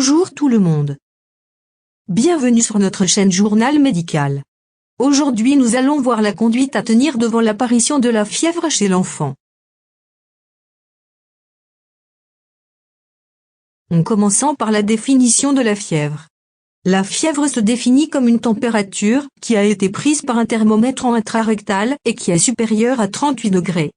Bonjour tout le monde. Bienvenue sur notre chaîne Journal Médical. Aujourd'hui nous allons voir la conduite à tenir devant l'apparition de la fièvre chez l'enfant. En commençant par la définition de la fièvre. La fièvre se définit comme une température qui a été prise par un thermomètre en intrarectal et qui est supérieure à 38 degrés.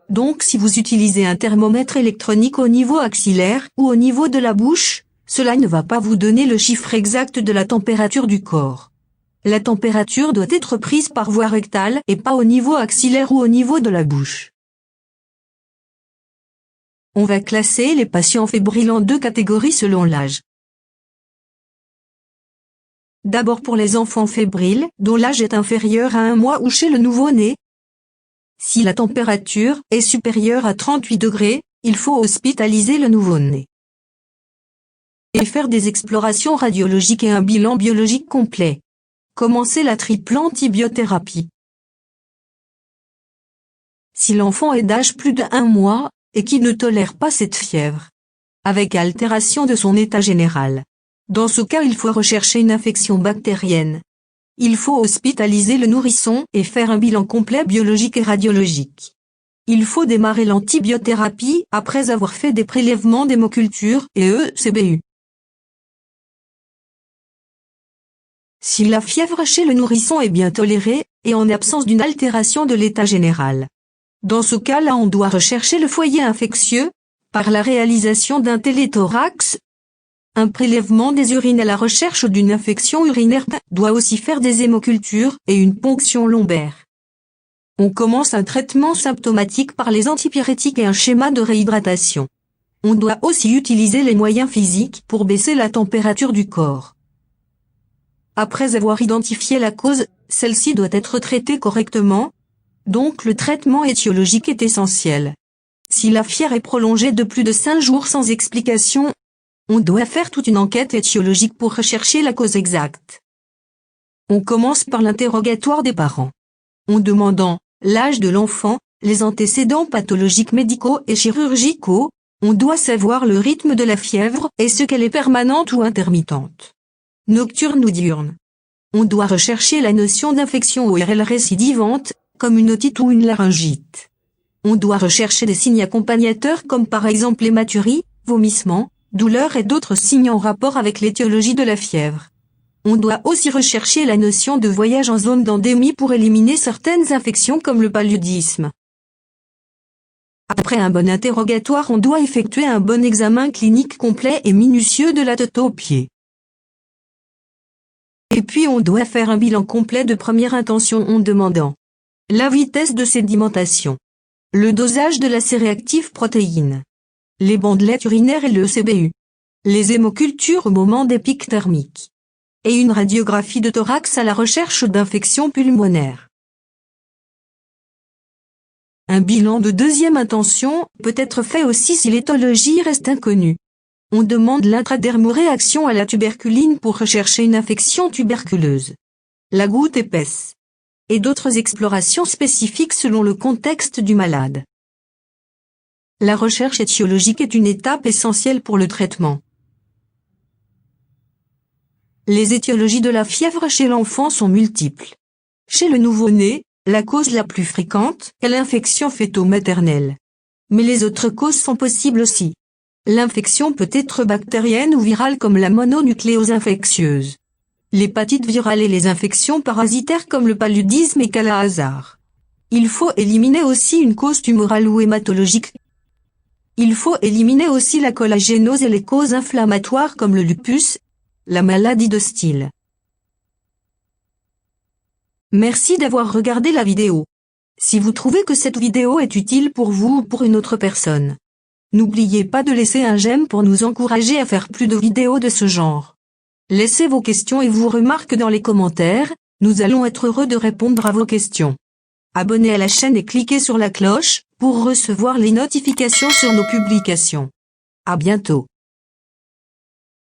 Donc si vous utilisez un thermomètre électronique au niveau axillaire ou au niveau de la bouche, cela ne va pas vous donner le chiffre exact de la température du corps. La température doit être prise par voie rectale et pas au niveau axillaire ou au niveau de la bouche. On va classer les patients fébriles en deux catégories selon l'âge. D'abord pour les enfants fébriles, dont l'âge est inférieur à 1 mois ou chez le nouveau-né. Si la température est supérieure à 38 degrés, il faut hospitaliser le nouveau-né et faire des explorations radiologiques et un bilan biologique complet. Commencer la triple antibiothérapie. Si l'enfant est d'âge plus de 1 mois, et qui ne tolère pas cette fièvre, avec altération de son état général, dans ce cas il faut rechercher une infection bactérienne. Il faut hospitaliser le nourrisson et faire un bilan complet biologique et radiologique. Il faut démarrer l'antibiothérapie après avoir fait des prélèvements d'hémoculture et ECBU. Si la fièvre chez le nourrisson est bien tolérée, et en absence d'une altération de l'état général. Dans ce cas-là on doit rechercher le foyer infectieux, par la réalisation d'un téléthorax. Un prélèvement des urines à la recherche d'une infection urinaire doit aussi faire des hémocultures et une ponction lombaire. On commence un traitement symptomatique par les antipyrétiques et un schéma de réhydratation. On doit aussi utiliser les moyens physiques pour baisser la température du corps. Après avoir identifié la cause, celle-ci doit être traitée correctement. Donc le traitement étiologique est essentiel. Si la fièvre est prolongée de plus de 5 jours sans explication, on doit faire toute une enquête étiologique pour rechercher la cause exacte. On commence par l'interrogatoire des parents. En demandant l'âge de l'enfant, les antécédents pathologiques médicaux et chirurgicaux, on doit savoir le rythme de la fièvre et ce qu'elle est permanente ou intermittente. Nocturne ou diurne. On doit rechercher la notion d'infection ORL récidivante, comme une otite ou une laryngite. On doit rechercher des signes accompagnateurs comme par exemple hématurie, vomissements, douleurs et d'autres signes en rapport avec l'étiologie de la fièvre. On doit aussi rechercher la notion de voyage en zone d'endémie pour éliminer certaines infections comme le paludisme. Après un bon interrogatoire, on doit effectuer un bon examen clinique complet et minutieux de la tête aux pieds. Et puis on doit faire un bilan complet de première intention en demandant la vitesse de sédimentation, le dosage de la C-réactive protéine, les bandelettes urinaires et le CBU, les hémocultures au moment des pics thermiques, et une radiographie de thorax à la recherche d'infections pulmonaires. Un bilan de deuxième intention peut être fait aussi si l'étiologie reste inconnue. On demande l'intradermoréaction à la tuberculine pour rechercher une infection tuberculeuse, la goutte épaisse, et d'autres explorations spécifiques selon le contexte du malade. La recherche étiologique est une étape essentielle pour le traitement. Les étiologies de la fièvre chez l'enfant sont multiples. Chez le nouveau-né, la cause la plus fréquente est l'infection fœto-maternelle. Mais les autres causes sont possibles aussi. L'infection peut être bactérienne ou virale comme la mononucléose infectieuse, l'hépatite virale et les infections parasitaires comme le paludisme et Kala-Azar. Il faut éliminer aussi une cause tumorale ou hématologique. Il faut éliminer aussi la collagénose et les causes inflammatoires comme le lupus, la maladie de Steele. Merci d'avoir regardé la vidéo. Si vous trouvez que cette vidéo est utile pour vous ou pour une autre personne, n'oubliez pas de laisser un j'aime pour nous encourager à faire plus de vidéos de ce genre. Laissez vos questions et vos remarques dans les commentaires, nous allons être heureux de répondre à vos questions. Abonnez à la chaîne et cliquez sur la cloche pour recevoir les notifications sur nos publications. À bientôt.